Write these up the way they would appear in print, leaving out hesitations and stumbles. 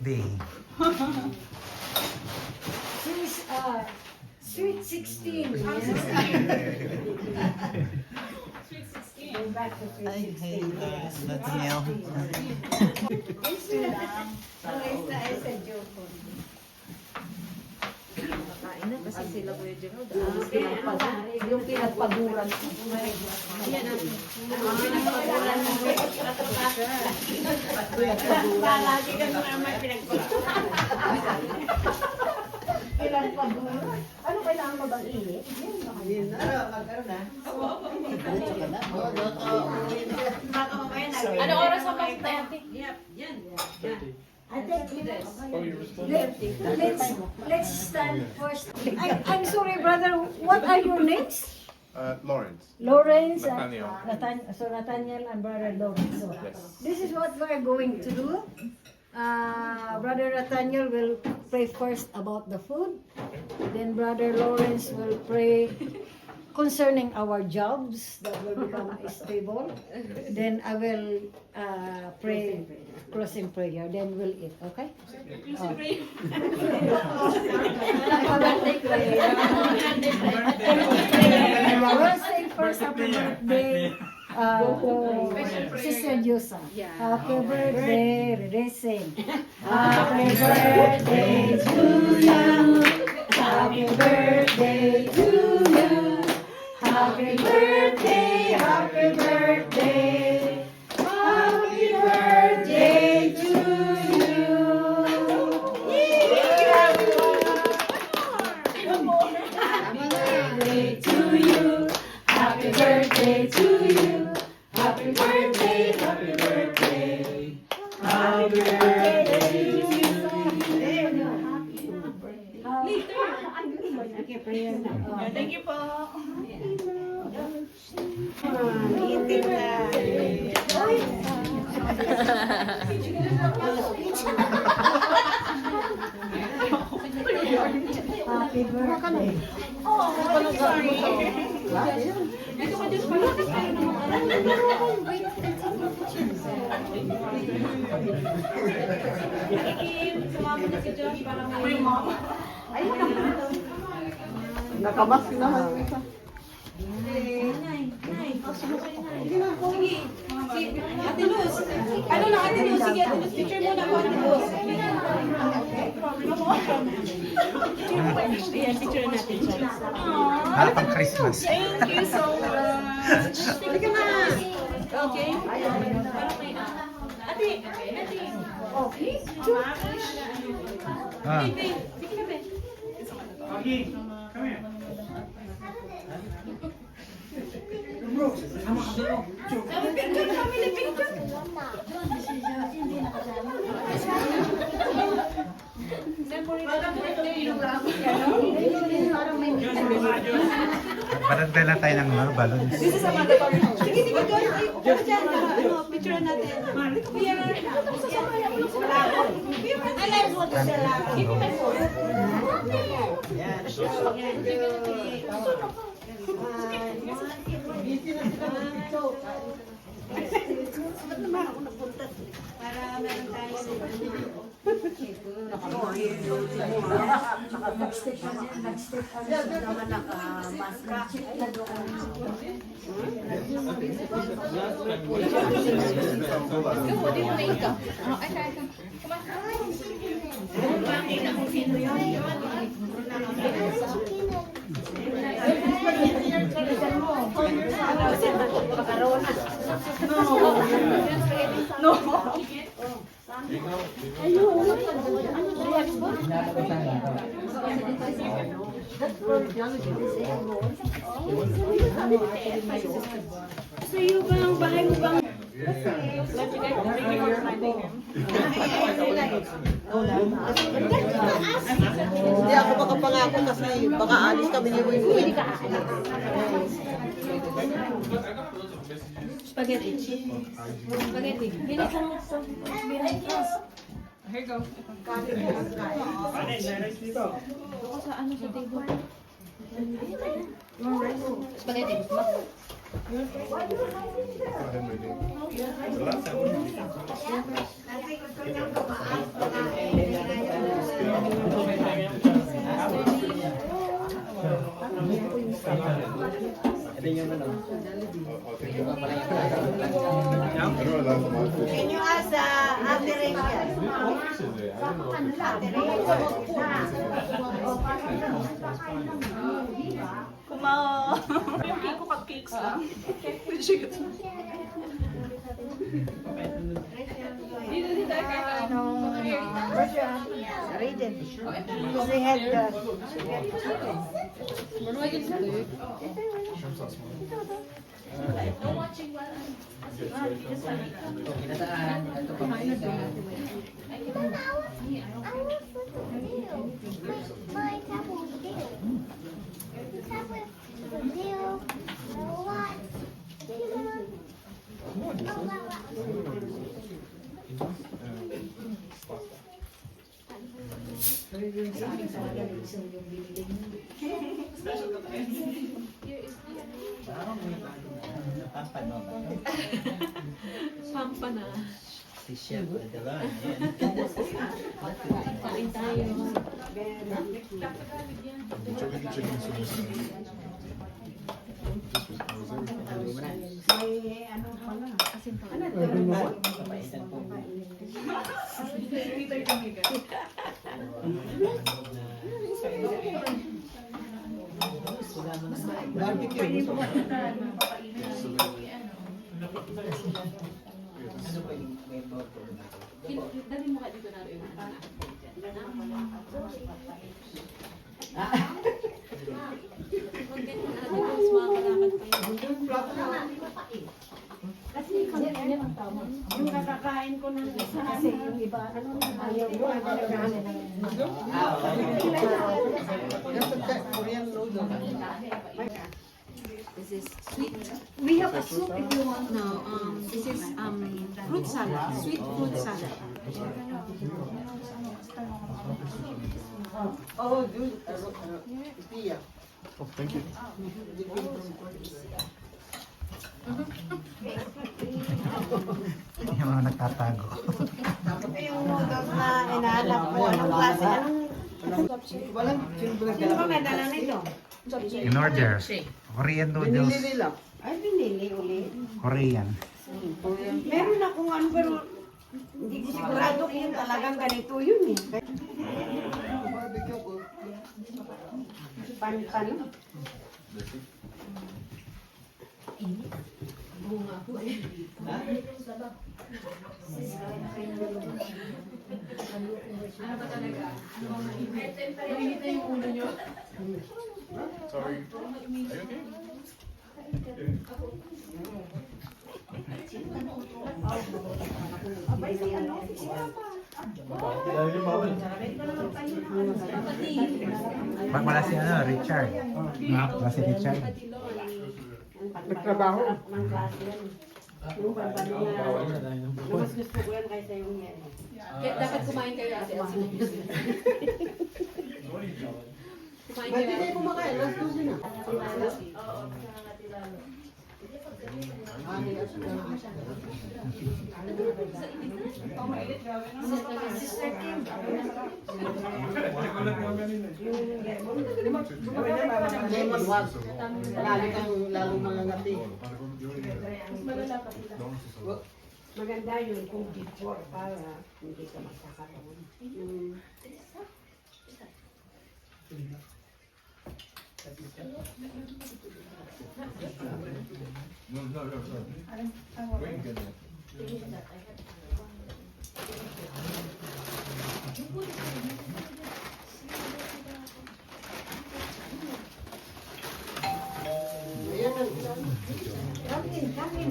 birthday. She's sweet 16. Sweet 16. Go back to Ay, hey, 16. Nathaniel. It's a joke only. Kain na kasi sila Kuya Gerald. Yung pinagpaguran. Ayan natin. Pinagpaguran mo. Lagi ka naman pinagpaguran. Pinagpaguran. Ano kailangan mo bang init? Yun na. Magkaroon na. Ano oras ang pasok tayo? Yep. Yan. I think let's stand first. I'm sorry, brother. What are your names? Lawrence. Lawrence. Nathaniel. So Nathaniel and brother Lawrence. So this is what we're going to do. Brother Nathaniel will pray first about the food. Then brother Lawrence will pray concerning our jobs that will become stable. Then I will pray closing prayer. Then we'll eat. Okay? Closing prayer. We'll say first happy birthday to Sister Yusa. Happy birthday, Racing. Happy birthday to you. Happy birthday to you. Happy birthday, happy birthday. Happy birthday to you. Happy birthday to you. Happy birthday, happy birthday. Happy birthday to you. Thank you po. Itin na. Happy birthday. Sumama na si Josh para may mama. Nakamas naman yung isa. Ate Luz. Ano lang Ate Luz? Sige Ate Luz. Picture muna ako Ate Luz. Ayan, picture natin siya. Para pang Christmas. Thank you so much. Sige na. Okay. Ate. Okay. Ah. Parang dala tayo ng mga balloons. Sige, sige, Joy. Ay, upo ka dyan. Picture natin. Para meron tayo Sa iyo ba ang bahay mo bang? Hindi ako makapangako kasi baka alis kami ni Wiwi. Spaghetti. Spaghetti. Minute lang behind us. Here you go. Sa ano sa table? Spaghetti. Can you ask Ate Rachel? Kumao. Yung cake ko cupcakes lang. Raiden. They had the... Pampa na. Si Chef Adela. Kain tayo. Dali mo ka dito na rin. Yung kakakain ko ng isa kasi yung iba, ano, ayaw mo, Korean noodle. This is sweet. we have a soup if you want. No, this is fruit salad, sweet fruit salad. Oh, dude. Pia. Yung mga nagtatago. Ito yung noodles na inahanap ko. Anong klase? Walang Sino ba may dala nito? In order. Korean noodles. nila. Ay, binili ulit. Korean. Meron akong ano, pero hindi ko sigurado kung talagang ganito yun eh. Barbecue ko. Pan-pan. Ano ba talaga? Mainit na yung ulo nyo. Abay, si ano? Si Papa. Pag wala si ano, Richard. Wala si Richard. Nagtrabaho. Ng klase yan. Yung pan-pan na. Mas gusto ko yan kaysa yung yan. Kaya dapat kumain kayo ate Elsie. Kumain kayo. Ba't hindi kumakain? Last Tuesday na. Sister Kim. Lemon wag. Lalo mga ngati. Maganda yun kung before para hindi ka magkakaroon. Kamin, kamin.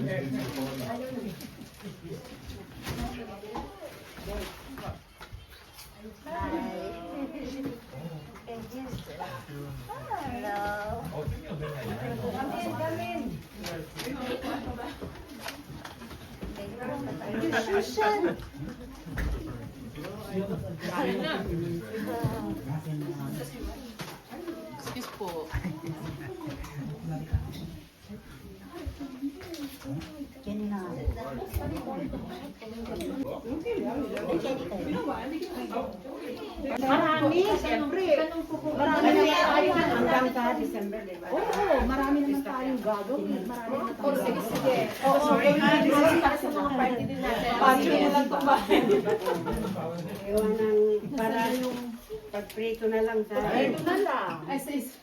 Excuse me. po. Marami, siyempre. Marami na tayo hanggang sa December, di ba? Oo, marami naman tayong gagawin. Marami na tayo. Sige, sige. Sorry ha, this is para sa mga party din natin. Party mo lang ito ba? Ewan ng para yung pagprito na lang sa Ito na lang. Ay, sis.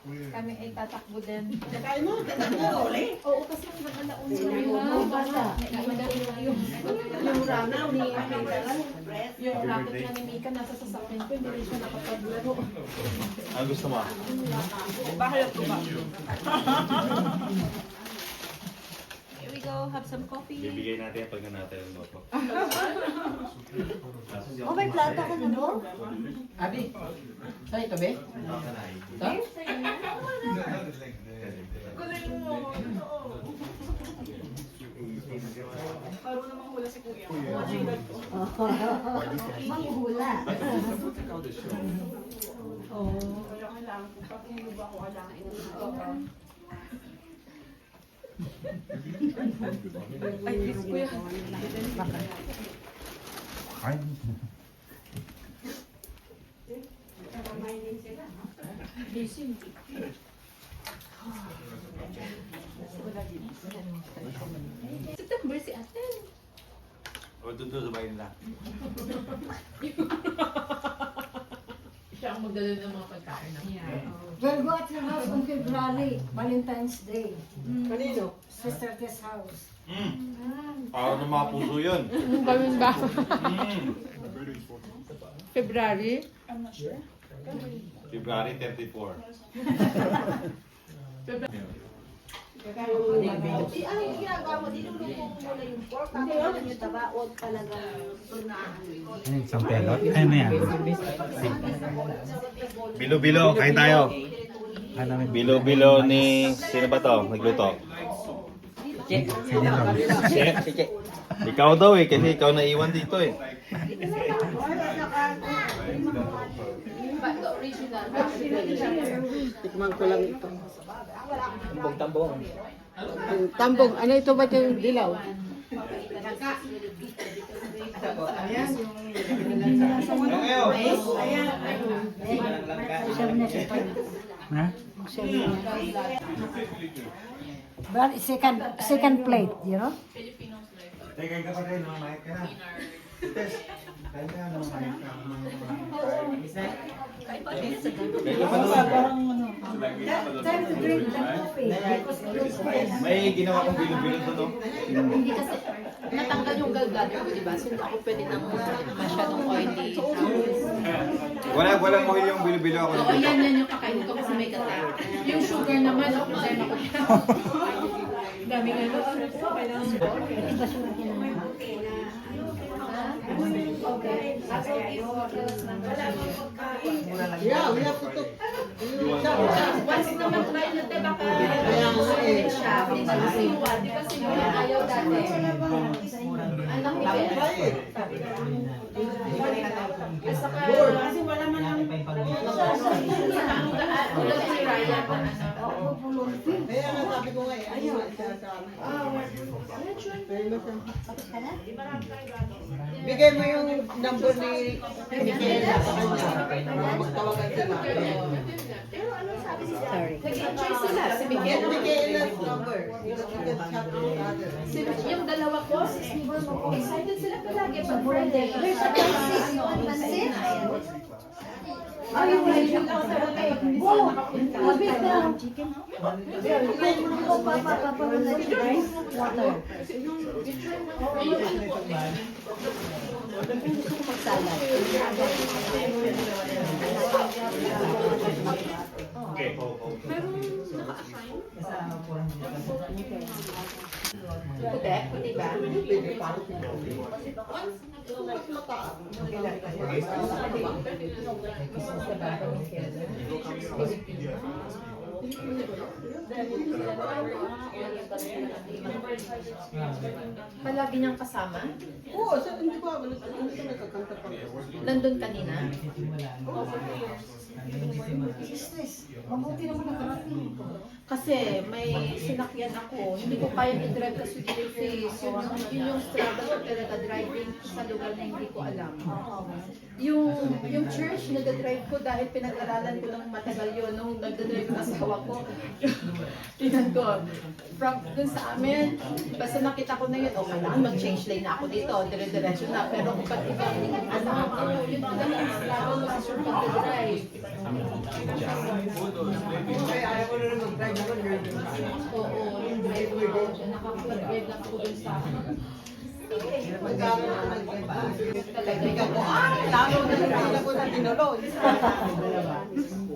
Kami ay tatakbo din. Kaya mo, tatakbo ulit. Oo, kasi yung alaon sila Yung rana, ni yung racket na ni Mika nasa sasakyan ko, hindi rin siya nakapaglaro. Ano gusto mo? Bahala ko ba? Here we go, have some coffee. Bibigay natin pag natin ang loto. Oh, may plata ka na doon? Abi, saan ito, be? Ito? Manghula. Ay, September si ate. O, doon sa bahay nila. Siya ang magdala ng mga pagkain na. We'll go at your house on February, Valentine's Day. Kanino? Sister Tess house. Para ng mga puso yun. Gawin ba? February? February 34. Ang ginagawa mo, dinulong mo muna yung pork, tapos yung taba, huwag talagang tunaan. ano yung isang pelot? Ano yan? Bilo-bilo, kain tayo. Ano namin? Bilo-bilo ni... Sino ba to? Nagluto? Sige lang. Si Ikaw daw eh, kasi ikaw naiwan dito eh. Tikman ko lang ito. Tambong, ano ito ba ito yung dilaw? Ha? But second plate, you know? Teka ka pa rin, mamahit ka na. Tess, kain ka na, mamahit ka. Time to drink the coffee because it looks fresh. May ginawa kong bilo-bilo to. Hindi kasi natanggal yung gallbladder ko, di ba? So hindi ako pwede nang masyadong oily. Walang mohil yung bilo-bilo ako. Oo, yan yung kakainin ko kasi may gata. Yung sugar naman, problema ko siya. Daming ano. Okay. Yeah, we have to talk. Once naman try natin, baka ulit siya. Hindi ba kasi yung one? Di ba si Muna ayaw dati? Anak ni Ben. At saka, kasi wala man ang ulat si Ryan na ano. Kaya nga sabi ko nga eh, ayun, isa sa amin. Bigay mo yung number ni Michaela sa kanya. Magtawagan sila. Nag-enjoy sila. Si Miguel. Michaela's number. Yung dalawa ko, excited sila palagi pag Friday. There's a crisis. You want pansit? Ay, wala siya lang sa batay. Oh, wait na. Chicken? Papa, rice, water. Salad. Okay. Puti? Puti ba? Palagi niyang kasama? Oo, hindi ko nakakanta pa. Nandun kanina? Stress. Mabuti naman nakarating. Kasi may sinakyan ako, hindi ko kayang i-drive kasi yun yung struggle ko talaga driving sa lugar na hindi ko alam. Yung church, nag-drive ko dahil pinag-aralan ko ng matagal yun. Nung nag-drive yung asawa ko, tingnan ko, from dun sa amin, basta nakita ko na yun, o kailangan mag-change lane na ako dito, dire-diretso na. Pero kung pag ibang yun talaga ang struggle ko sa sure pag-drive. Oo, yung drive ko. Nakapag-drive lang ako dun sa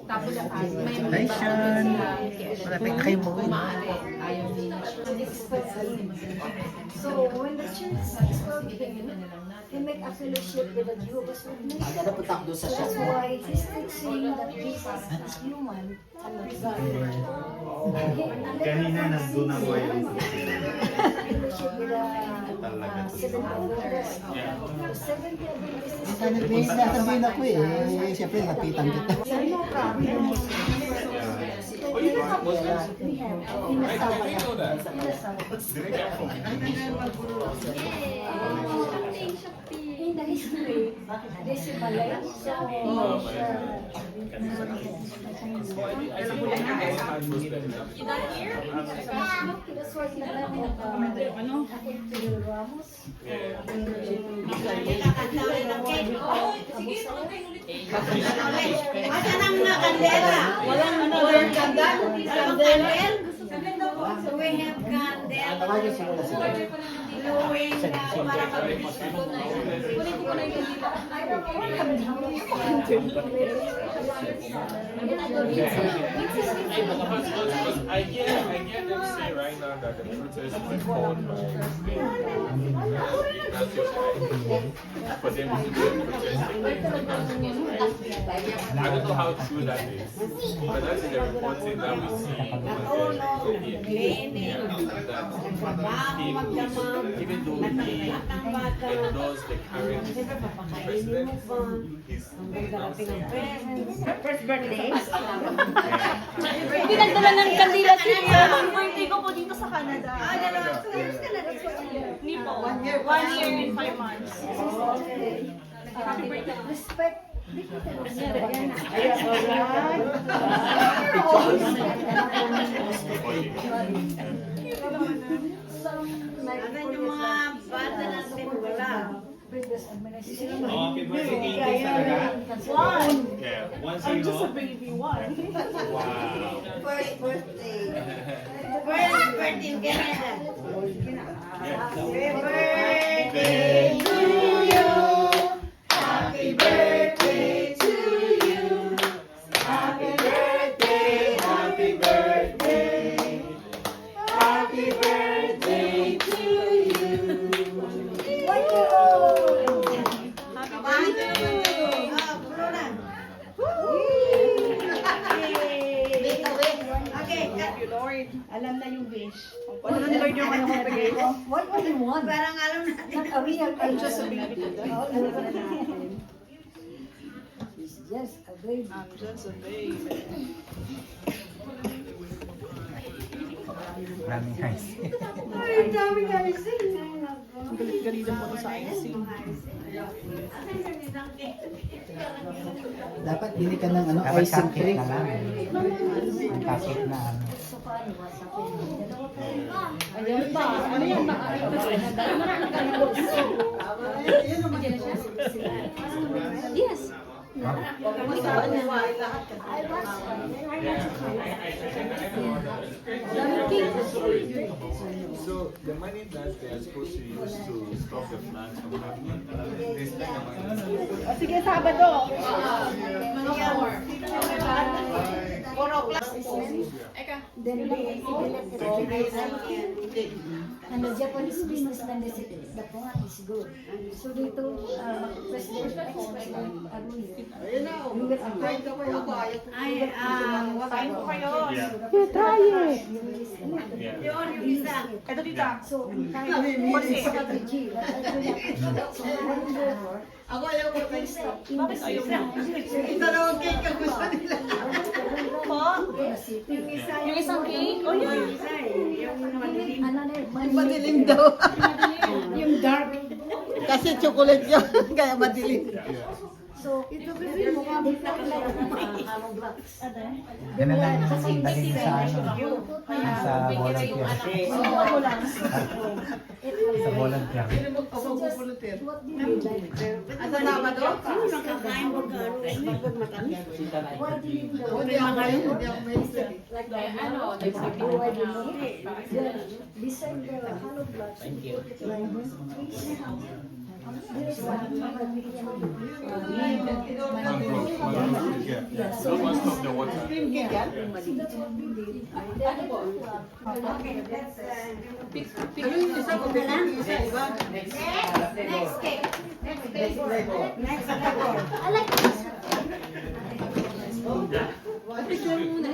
tapos may Malapit kayo mo. ayaw nila. So when the church is working, they make affiliation with the Jehovah's Witness. So that's why he's teaching that Jesus is human and not God. Kanina nandun ako yung Affiliation with the Seventh Adventist. Seventh Adventist. Sasabihin ako eh. Siyempre, lapitan kita. In the history, this is Malay. So, that's why Ramos. Asan ang mga kandela? Walang kandel. Kandel. So we have candle. Glowing para I get them say right now that the protest is called by that's just right. For them to do a protest. I don't know how true that is, but that's in the reporting that we see. Even though he endorsed the current president, he's First birthday? Hindi nagdala ng kandila si Ang birthday ko po dito sa Canada. Hindi po. 1 year and 5 months. Happy birthday. Respect. Ano yung mga bata natin wala? Previous administration. Oh, happy birthday kay Ingrid talaga? Yeah, once you know. Baby one. Wow. First birthday. First birthday in Canada. Happy birthday to you. Happy birthday to you. Happy birthday, happy birthday. Happy birthday to you. 1 year old. Alam na yung wish. Lord yung ano kong bigay ko. What do you want? Parang alam na. Nag-real I'm just a baby. He's just a baby. I'm just a baby. Maraming highs. Ay, dami ka rin sa'yo. Ang galit-galitan mo sa icing. Dapat hindi ka ng ano, icing trick. Kapit na ano. So paano? Wasapin mo. Ayun pa. Ano yan? Yes. So the money that they are supposed to use to stop the floods from happening, they spend the money. Sige, Sabado. Then and the Japanese businessman, they said the point is good. So dito, President, ex-President Arroyo, get a Try ko kayo ako. Kain ko kayo. Yeah, try it. Yun, yung isa. Ito dito. So, Kasi, Ako ayaw ko kayo. bakit ayaw mo? Ito na ang cake ang gusto nila. Po? Yung isang cake? Oh, yun. Madilim daw. yung dark. Kasi chocolate yun. Kaya madilim. So, ito kasi mukha among blocks. Ganun lang yung dalhin sa sa volunteer. Sa volunteer. What do you like? Asa na ba doon? What do you do? Hindi ako ngayon. Hindi ako may isa. Like the hollow, beside the hollow blocks, you put it like this. There's one. Yeah. So one stop the water. So that's what we did. Ano yung isa ko? Isa, iba? Next cake. Next flavor. Next flavor. I like this. Picture muna.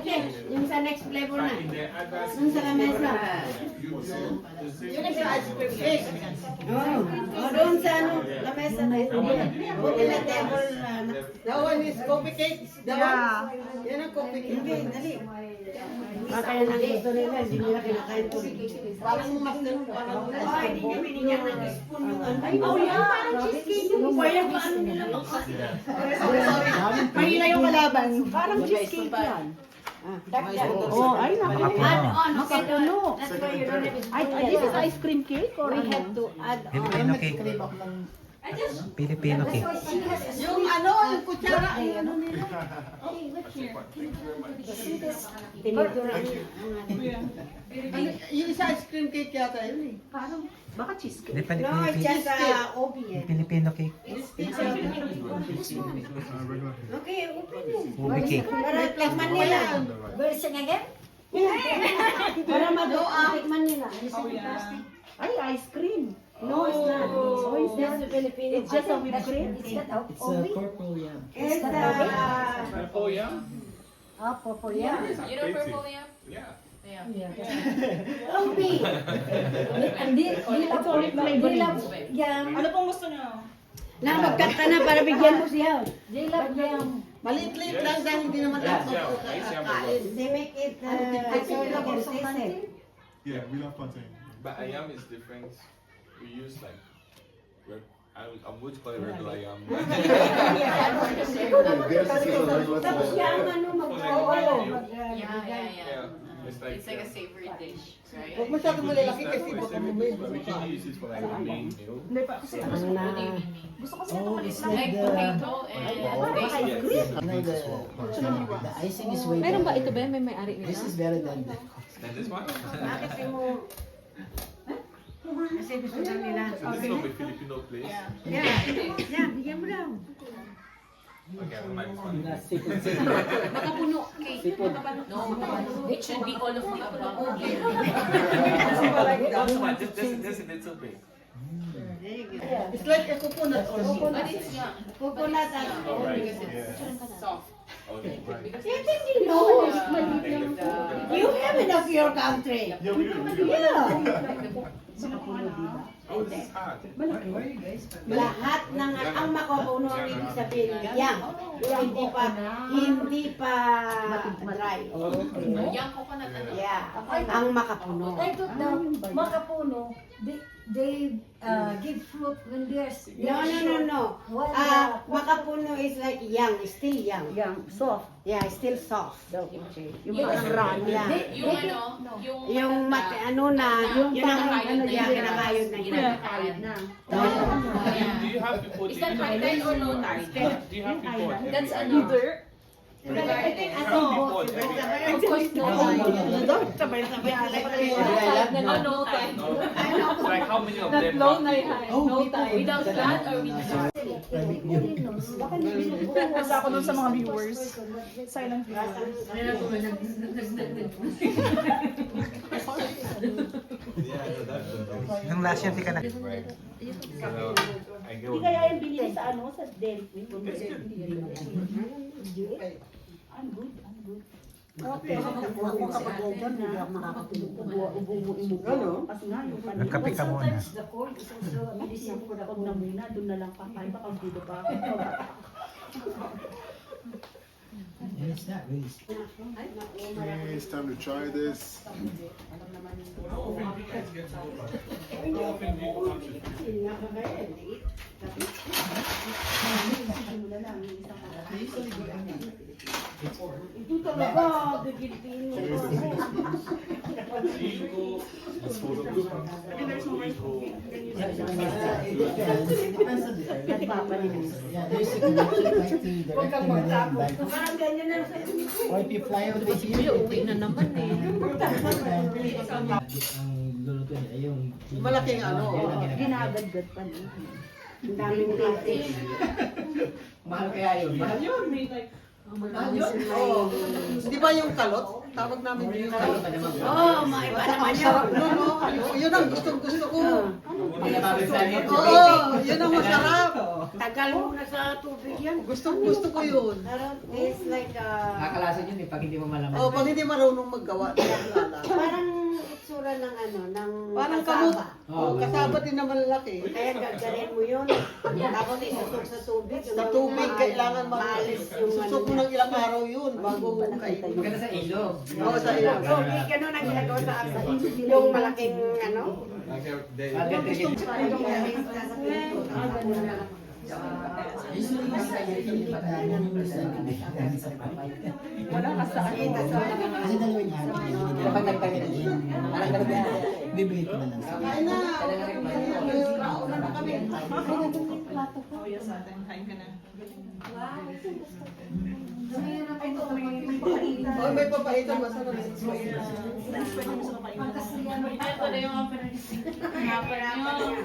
Yung sa next flavor na. In the others, Yung sa lamesa. Yun ang sa ice cream cake. Doon sa ano, lamesa na ito. Buti na table na. That one is coffee cake. That one? Yan ang coffee cake. Hindi, dali. Kaya nang gusto nila, hindi nila kinakain to. Parang master, parang Ay, hindi niya binigyan ng spoon yung ano. Ay, oh yeah, parang cheesecake. Yung parang paano nila. Mahina yung kalaban. Parang cheesecake yan. Oh, ay, Add on, okay, that's why you don't have Ay, this is ice cream cake or We ano? have to add on. Filipino cake. Filipino That's cake. why she has a yung ano, yung kutsara. Hey, ano nila? Hey, look here. See this? Tinidor ang Ano, yung isa ice cream cake yata yun eh. Parang, baka cheesecake. Hindi pa No, it's just OB eh. Filipino cake. Okay, open mo. Ubi cake. Para tikman nila. Version again? Para tikman nila. Ay, ice cream. No, it's not. Oh, it's not Filipino. It's just a whipped cream. It's not OB? purple yam. It's not oh yeah? Ah, purple yam. You know purple yam? Yeah. OB. Hindi love yam. Ano pong gusto nyo? Na magkanta na para bigyan mo siya. They love yam. Maliit-liit lang dahil hindi naman ako Ice yam. kakain. They make it so you can taste it. Yeah, we love plantain. But ayam is different. We use like, I'm going to call it regular ayam. Tapos yam ano Yeah, it's like It's like a savory dish, right? Huwag masyado malalaki it's kasi not baka very bumay. simple, but we can use it for like a main meal. Hindi pa, kasi What do you mean? gusto kasi ito maliit lang. Like potato and The icing is way Meron ba ito ba? May may-ari nila? This is better than that. And this one? Bakit mo? Kasi gusto na nila. So this is from a Filipino place. Yeah, bigyan mo lang. Okay, I like this one. makapuno cake. No, it should be all of the above. Just a little bit. It's like a coconut or But it's young. Coconut at Because it's soft. Okay. Because You know, you have enough your country. Yeah, we do. Yeah. Oh, this is hard. Lahat ng ang makapuno ang ibig sabihin yang. Hindi pa dry. young coconut ano? Yeah, ang makapuno. I thought the makapuno, they give fruit when there's no. Makapuno is like young, still young. Young, soft. Yeah, still soft. Okay. Yung parang raw lang. Yung ano? Yung ano na, yung parang ano yan, kinakayod na. Do you have to put Is it that in high tide or low tide? Do you have to put it? That's another. I think Of course, Of course, no. No, no tide. like how many of them? No tide. Without that or without? Basta ako dun sa mga viewers. Silent viewers. Yeah, so that's the Nung last year, di ka na. Right. So I Hindi kaya yung binili sa ano, sa Delphi. Okay, ako kapag ganyan, hindi ako makakatulog. Ubo-ubo-ubo ko. Kasi nga, yung kanina. Nagkape ka muna. Sometimes the cold is also a medicine for the Pag na cold. muna, doon na lang kakain. Baka gulo pa ako. It's time to try this. Ito talaga, gagilpin mo. Nagpapalinis. Huwag kang magtapo. Parang ganyan na. Or if you fly out with you, Kuya, uwi na naman eh. Malaking ano, ginagadgad pa niya. Ang daming plates. mahal kaya yun. Mahal yun. Mahal yun? Oo. Di ba yung kalot? Tawag namin yung kalot. Oo, maiba naman yun. Yun ang gusto ko. Oo, yun ang masarap. Tagal mo na sa tubig yan. Gusto ko yun. It's like Nakakalasan yun eh, pag hindi mo malaman. Oo, pag hindi marunong maggawa, talaga. parang itsura ng ano, ng Parang kamot. Oo, kasaba din na malaki. Kaya gagarin mo yun. Tapos isusok sa tubig. Sa tubig, kailangan maalis yung susok mo ng ilang araw yun bago kainin. Maganda sa ilog. Oo, sa ilog. So, gano'n ang ginagawa sa akin. Yung malaking ano. Wala ka sa akin. Kasi dalawa niya. Kapag nagpamit na yun, parang dalawa bibigay ko na lang. Kain na. Nauna na kami. Oh, may papaitan. Masarap.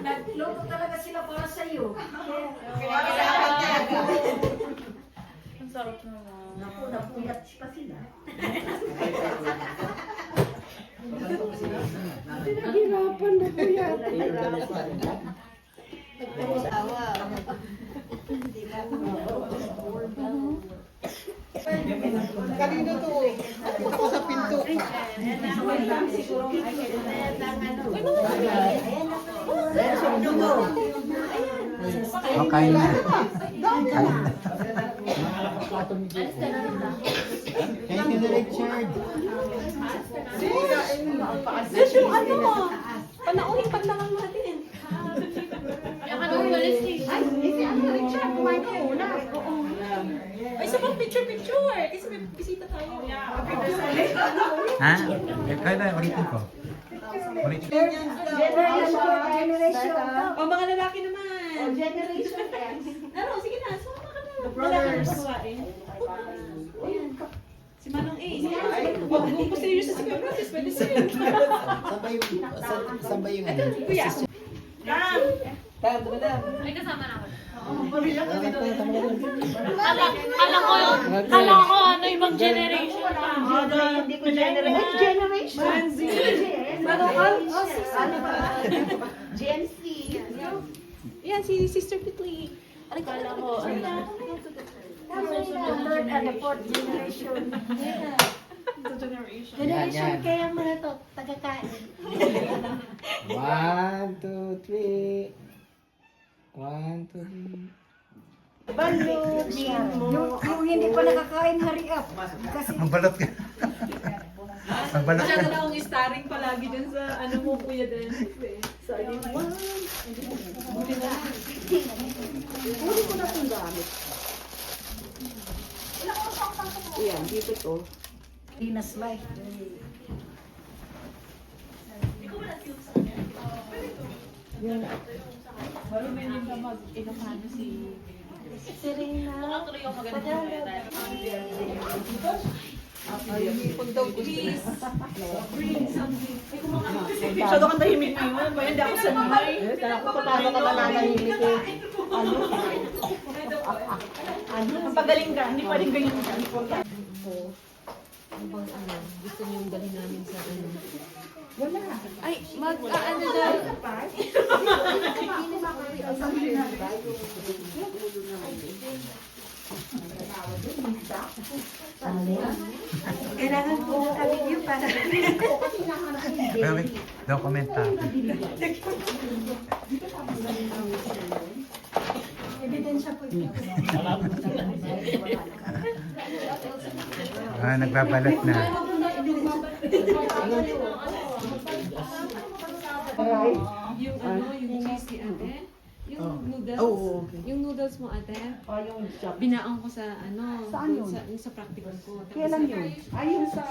Nagluto talaga sila para sa iyo. Ang sarap naman. Naku, napuyat pa sila. Nahirapan na po yan. Nagpapatawa. Kanino to? Ako sa pinto. Oh, kain na. Kain na. Thank you, Richard. Yes, yung ano mo. Panauhin pag naman natin. Kaya ka nung walis eh. Ay, sa pang picture. Kasi may bisita tayo. Ha? Kaya na, ulitin ko. Ulitin. Generation. O, mga lalaki naman. Generation X. Ano, sige na. Suma ka na. brothers. Si Manong A. Huwag mo seryoso si Kapratis. Pwede sa'yo. Saan ba yung ano? Kuya. Ay, kasama na ako. Kala ko ano ibang generation pa. Hindi ko generation. Gen Z. Yan, si Sister Pitli. Kala ko ano. The third and the fourth generation. Generation kaya mo na to, tagakain. 1, 2, 3. 1, 2, 3. Balutin mo. Yung hindi pa nakakain, hurry up. Kasi Ang balot ka. Ang balot ka. Masyado na akong starring palagi dun sa ano mo kuya din. Sa alin mo. Huli ko na itong gamit. Ayan, dito to. Venus life. Marumin yung na mag-Ilocano si Serena. Tuloy ako maganda. Pag daw gusto. bring something. Masyado kang tahimik ngayon. Ba, hindi ako sanay. Ako pa paano ka mananahimik eh. Ano? Ang pagaling ka, hindi pwedeng ganyan ka. Ang bang ano, gusto niyong dalhin namin sa ano? Wala. Ay, ano daw? Kailangan po kami yun para Documentary. ebidensya po ito. Nagbabalot na. Yung ano, yung cheese ni ate? Yung noodles? Yung noodles mo ate? Binaon ko sa ano? Saan yun? Sa practical ko. Tapos Kailan yun? Ayun sa